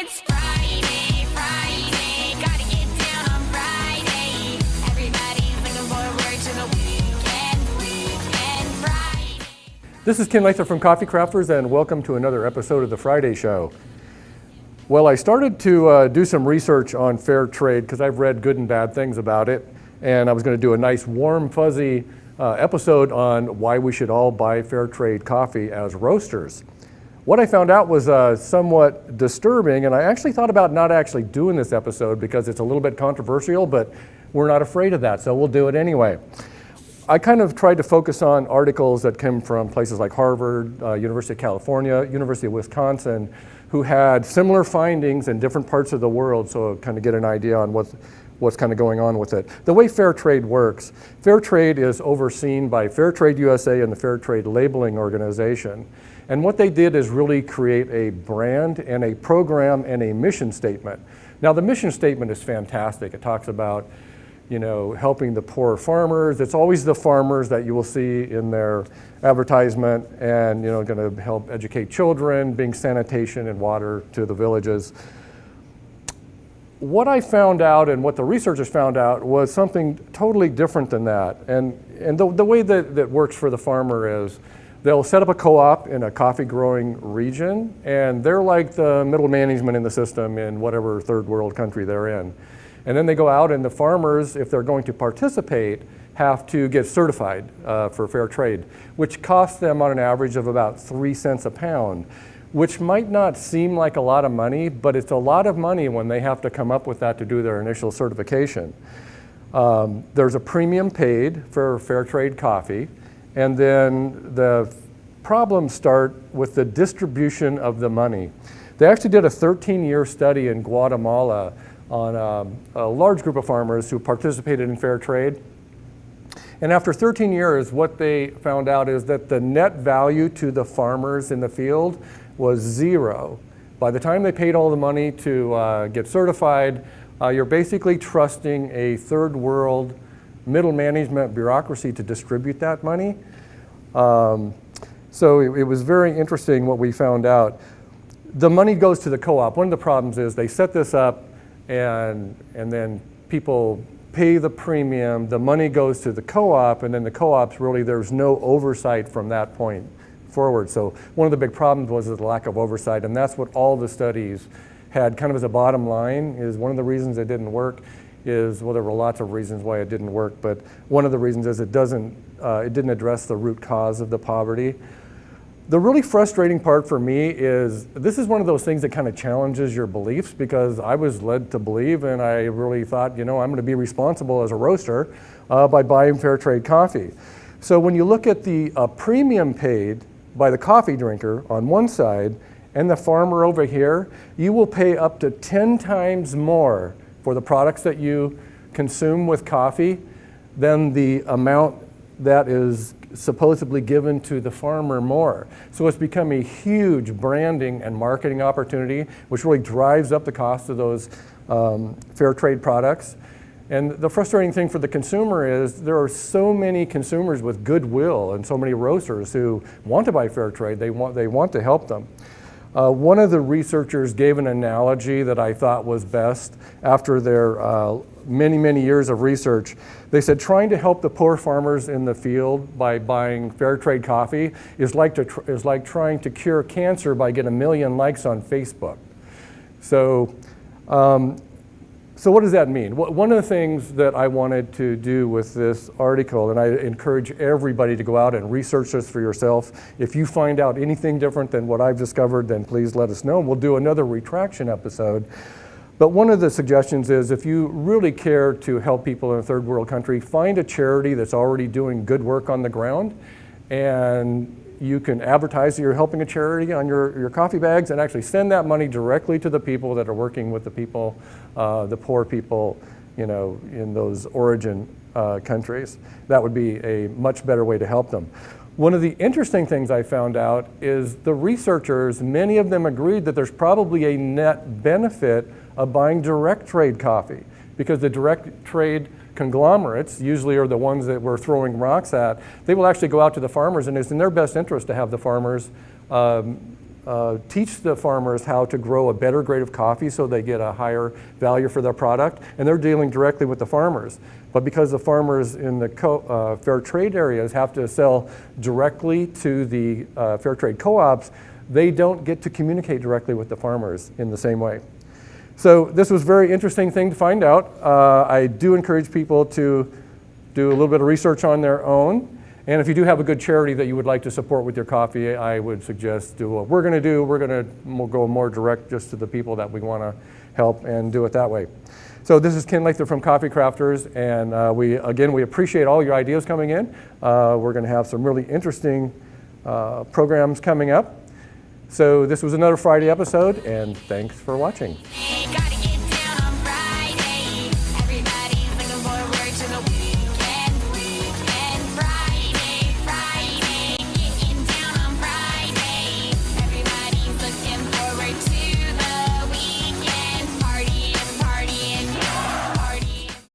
It's Friday, Friday, gotta get down on Friday. Everybody's looking forward to the weekend Friday. This is Ken Lather from Coffee Crafters, and welcome to another episode of the Friday Show. Well, I started to do some research on fair trade because I've read good and bad things about it, and I was going to do a nice warm, fuzzy episode on why we should all buy fair trade coffee as roasters. What I found out was somewhat disturbing, and I actually thought about not actually doing this episode because it's a little bit controversial, but we're not afraid of that, so we'll do it anyway. I kind of tried to focus on articles that came from places like Harvard, University of California, University of Wisconsin, who had similar findings in different parts of the world, so kind of get an idea on what's kind of going on with it. The way fair trade works, fair trade is overseen by Fair Trade USA and the Fair Trade Labeling Organization. And what they did is really create a brand and a program and a mission statement. Now the mission statement is fantastic. It talks about, helping the poor farmers. It's always the farmers that you will see in their advertisement and, going to help educate children, bring sanitation and water to the villages. What I found out and what the researchers found out was something totally different than that. And the way that works for the farmer is they'll set up a co-op in a coffee growing region, and they're like the middle management in the system in whatever third world country they're in. And then they go out and the farmers, if they're going to participate, have to get certified for fair trade, which costs them on an average of about 3 cents a pound, which might not seem like a lot of money, but it's a lot of money when they have to come up with that to do their initial certification. There's a premium paid for fair trade coffee, and then the problems start with the distribution of the money. They actually did a 13-year study in Guatemala on a large group of farmers who participated in fair trade. And after 13 years, what they found out is that the net value to the farmers in the field was zero. By the time they paid all the money to get certified, you're basically trusting a third world middle management bureaucracy to distribute that money. So it was very interesting what we found out. The money goes to the co-op. One of the problems is they set this up and then people pay the premium, the money goes to the co-op, and then the co-ops really, there's no oversight from that point forward. So one of the big problems was the lack of oversight, and that's what all the studies had kind of as a bottom line, is one of the reasons it didn't work is, well, there were lots of reasons why it didn't work, but one of the reasons is it didn't address the root cause of the poverty. The really frustrating part for me is this is one of those things that kind of challenges your beliefs, because I was led to believe, and I really thought, I'm going to be responsible as a roaster by buying fair trade coffee. So when you look at the premium paid by the coffee drinker on one side and the farmer over here, you will pay up to 10 times more for the products that you consume with coffee than the amount that is supposedly given to the farmer more. So it's become a huge branding and marketing opportunity, which really drives up the cost of those fair trade products. And the frustrating thing for the consumer is there are so many consumers with goodwill and so many roasters who want to buy fair trade. They want to help them. One of the researchers gave an analogy that I thought was best after their many years of research. They said trying to help the poor farmers in the field by buying fair trade coffee is like trying to cure cancer by getting 1 million likes on Facebook. So what does that mean? One of the things that I wanted to do with this article, and I encourage everybody to go out and research this for yourself. If you find out anything different than what I've discovered, then please let us know, and we'll do another retraction episode. But one of the suggestions is if you really care to help people in a third world country, find a charity that's already doing good work on the ground, and you can advertise that you're helping a charity on your coffee bags and actually send that money directly to the people that are working with the people, the poor people, in those origin countries. That would be a much better way to help them. One of the interesting things I found out is the researchers, many of them agreed that there's probably a net benefit of buying direct trade coffee, because the direct trade conglomerates usually are the ones that we're throwing rocks at. They will actually go out to the farmers, and it's in their best interest to have the farmers teach the farmers how to grow a better grade of coffee so they get a higher value for their product, and they're dealing directly with the farmers. But because the farmers in the fair trade areas have to sell directly to the fair trade co-ops, they don't get to communicate directly with the farmers in the same way. So this was a very interesting thing to find out. I do encourage people to do a little bit of research on their own. And if you do have a good charity that you would like to support with your coffee, I would suggest do what we're going to do. We'll go more direct just to the people that we want to help and do it that way. So this is Ken Lather from Coffee Crafters, and we appreciate all your ideas coming in. We're going to have some really interesting programs coming up. So this was another Friday episode, and thanks for watching. Hey, gotta get